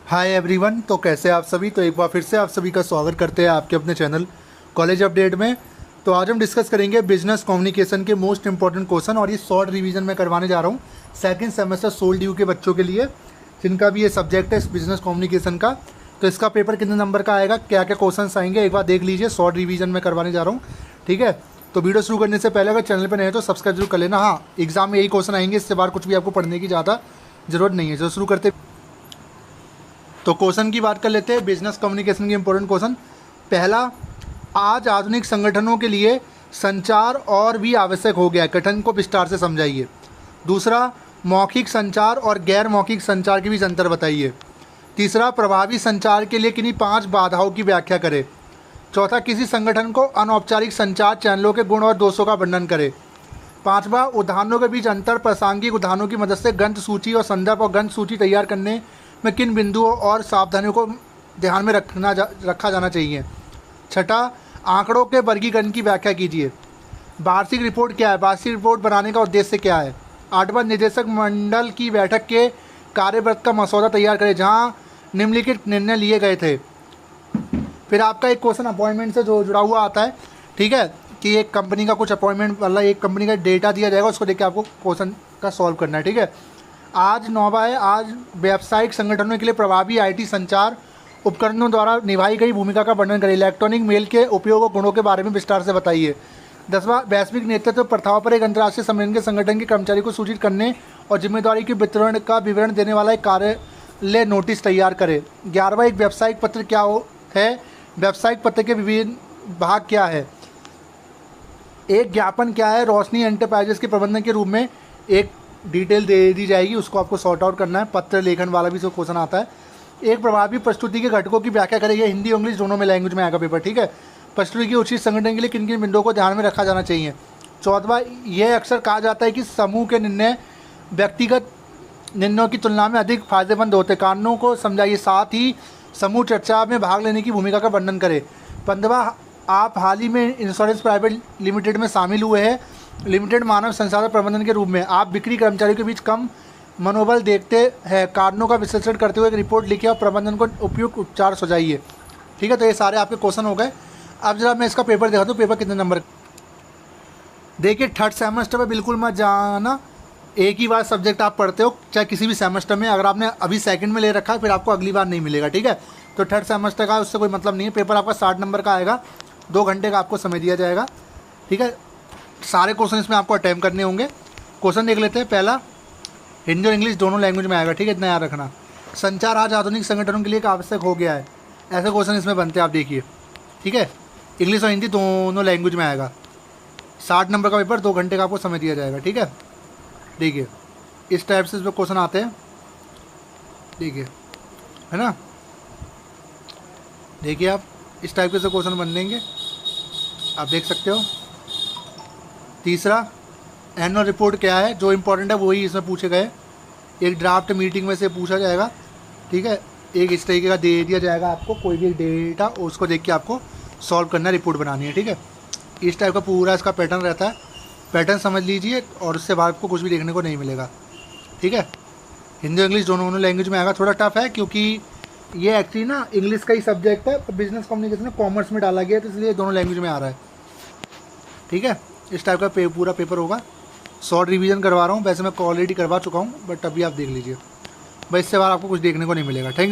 Hi everyone. तो कैसे आप सभी। तो एक बार फिर से आप सभी का स्वागत करते हैं आपके अपने चैनल कॉलेज अपडेट में। तो आज हम डिस्कस करेंगे बिजनेस कम्युनिकेशन के मोस्ट इंपॉर्टेंट क्वेश्चन, और ये शॉर्ट रिवीजन में करवाने जा रहा हूँ सेकंड सेमेस्टर सोल ड्यू के बच्चों के लिए, जिनका भी ये सब्जेक्ट है बिजनेस कम्युनिकेशन का। तो इसका पेपर कितने नंबर का आएगा, क्या क्या क्वेश्चन आएंगे, एक बार देख लीजिए। शॉर्ट रिवीजन में करवाने जा रहा हूँ, ठीक है। तो वीडियो शुरू करने से पहले अगर चैनल पर नए हैं तो सब्सक्राइब जरूर कर लेना। हाँ, एग्जाम में यही क्वेश्चन आएंगे, इससे बाहर कुछ भी आपको पढ़ने की ज़्यादा जरूरत नहीं है। जो शुरू करते तो क्वेश्चन की बात कर लेते हैं। बिजनेस कम्युनिकेशन के इंपॉर्टेंट क्वेश्चन। पहला, आज आधुनिक संगठनों के लिए संचार और भी आवश्यक हो गया है, कथन को विस्तार से समझाइए। दूसरा, मौखिक संचार और गैर मौखिक संचार के बीच अंतर बताइए। तीसरा, प्रभावी संचार के लिए किन्हीं 5 बाधाओं की व्याख्या करें। चौथा, किसी संगठन को अनौपचारिक संचार चैनलों के गुण और दोषों का वर्णन करें। पाँचवा, उदाहरणों के बीच अंतर। प्रासंगिक उदाहरणों की मदद से ग्रंथ सूची और संदर्भ और ग्रंथ सूची तैयार करने में किन बिंदुओं और सावधानियों को ध्यान में रखा जाना चाहिए। छठा, आंकड़ों के वर्गीकरण की व्याख्या कीजिए। वार्षिक रिपोर्ट क्या है, वार्षिक रिपोर्ट बनाने का उद्देश्य क्या है। आठवां, निदेशक मंडल की बैठक के कार्यव्रत का मसौदा तैयार करें जहां निम्नलिखित निर्णय लिए गए थे। फिर आपका एक क्वेश्चन अपॉइंटमेंट से जो जुड़ा हुआ आता है, ठीक है, कि एक कंपनी का कुछ अपॉइंटमेंट वाला एक कंपनी का डेटा दिया जाएगा, उसको देख के आपको क्वेश्चन का सॉल्व करना है, ठीक है। आज 9वां है, आज व्यावसायिक संगठनों के लिए प्रभावी आईटी संचार उपकरणों द्वारा निभाई गई भूमिका का वर्णन करें। इलेक्ट्रॉनिक मेल के उपयोग और गुणों के बारे में विस्तार से बताइए। 10वां, वैश्विक नेतृत्व प्रथाओं पर एक अंतर्राष्ट्रीय सम्मेलन के संगठन के कर्मचारी को सूचित करने और जिम्मेदारी के वितरण का विवरण देने वाला एक कार्यालय नोटिस तैयार करें। 11वां, एक व्यावसायिक पत्र क्या है, व्यावसायिक पत्र के विभिन्न भाग क्या है। एक ज्ञापन क्या है, रोशनी एंटरप्राइजेस के प्रबंधन के रूप में एक डिटेल दे दी जाएगी, उसको आपको सॉर्ट आउट करना है। पत्र लेखन वाला भी जो क्वेश्चन आता है। एक प्रभावी प्रस्तुति के घटकों की व्याख्या करेंगे, हिंदी और इंग्लिश दोनों में लैंग्वेज में आएगा पेपर, ठीक है। प्रस्तुति की उचित संगठन के लिए किन किन बिंदुओं को ध्यान में रखा जाना चाहिए। 14वां, यह अक्सर कहा जाता है कि समूह के निर्णय व्यक्तिगत निर्णयों की तुलना में अधिक फायदेमंद होते हैं, कारणों को समझाइए। साथ ही समूह चर्चा में भाग लेने की भूमिका का वर्णन करें। 15वां, आप हाल ही में इंश्योरेंस प्राइवेट लिमिटेड में शामिल हुए हैं, लिमिटेड मानव संसाधन प्रबंधन के रूप में। आप बिक्री कर्मचारियों के बीच कम मनोबल देखते हैं, कारणों का विश्लेषण करते हुए एक रिपोर्ट लिखिए और प्रबंधन को उपयुक्त उपचार सुझाइए, ठीक है। तो ये सारे आपके क्वेश्चन हो गए। अब जरा मैं इसका पेपर दिखाता हूँ, पेपर कितने नंबर। देखिए, थर्ड सेमेस्टर में बिल्कुल मत जाना, एक ही बार सब्जेक्ट आप पढ़ते हो चाहे किसी भी सेमेस्टर में। अगर आपने अभी सेकंड में ले रखा है फिर आपको अगली बार नहीं मिलेगा, ठीक है। तो थर्ड सेमेस्टर का उससे कोई मतलब नहीं है। पेपर आपका 60 नंबर का आएगा, 2 घंटे का आपको समय दिया जाएगा, ठीक है। सारे क्वेश्चन इसमें आपको अटेम्प्ट करने होंगे। क्वेश्चन देख लेते हैं। पहला, हिंदी और इंग्लिश दोनों लैंग्वेज में आएगा, ठीक है, इतना याद रखना। संचार आज आधुनिक संगठनों के लिए एक आवश्यक हो गया है, ऐसे क्वेश्चन इसमें बनते हैं, आप देखिए, ठीक है। इंग्लिश और हिंदी दोनों लैंग्वेज में आएगा। 60 नंबर का पेपर, 2 घंटे का आपको समय दिया जाएगा, ठीक है। देखिए, इस टाइप से इसमें क्वेश्चन आते हैं, देखिए, है ना। देखिए, आप इस टाइप के से क्वेश्चन बन लेंगे, आप देख सकते हो। तीसरा, एनुअल रिपोर्ट क्या है, जो इंपॉर्टेंट है वही इसमें पूछे गए। एक ड्राफ्ट मीटिंग में से पूछा जाएगा, ठीक है। एक इस तरीके का दे दिया जाएगा आपको कोई भी एक डेटा, उसको देख के आपको सॉल्व करना है, रिपोर्ट बनानी है, ठीक है। इस टाइप का पूरा इसका पैटर्न रहता है, पैटर्न समझ लीजिए और उससे बाद आपको कुछ भी देखने को नहीं मिलेगा, ठीक है। हिंदी और इंग्लिश दोनों लैंग्वेज में आएगा। थोड़ा टफ है क्योंकि ये एक्चुअली ना इंग्लिश का ही सब्जेक्ट है, बिजनेस कम्युनिकेशन में कॉमर्स में डाला गया है, तो इसलिए दोनों लैंग्वेज में आ रहा है, ठीक है। इस टाइप का पूरा पेपर होगा। शॉर्ट रिवीजन करवा रहा हूँ, वैसे मैं ऑलरेडी करवा चुका हूँ, बट अभी आप देख लीजिए भाई, इससे बाद आपको कुछ देखने को नहीं मिलेगा। Thank you.